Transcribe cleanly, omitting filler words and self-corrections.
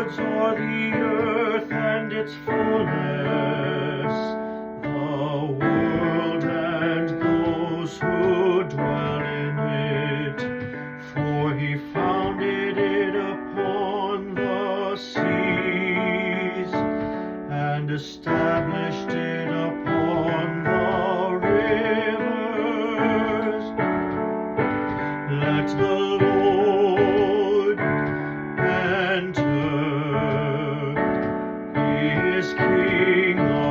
clouds o'er the earth and its fullness, the world and those who dwell in it. For he founded it upon the seas and established it upon the rivers. Let the Lord enter, he is King of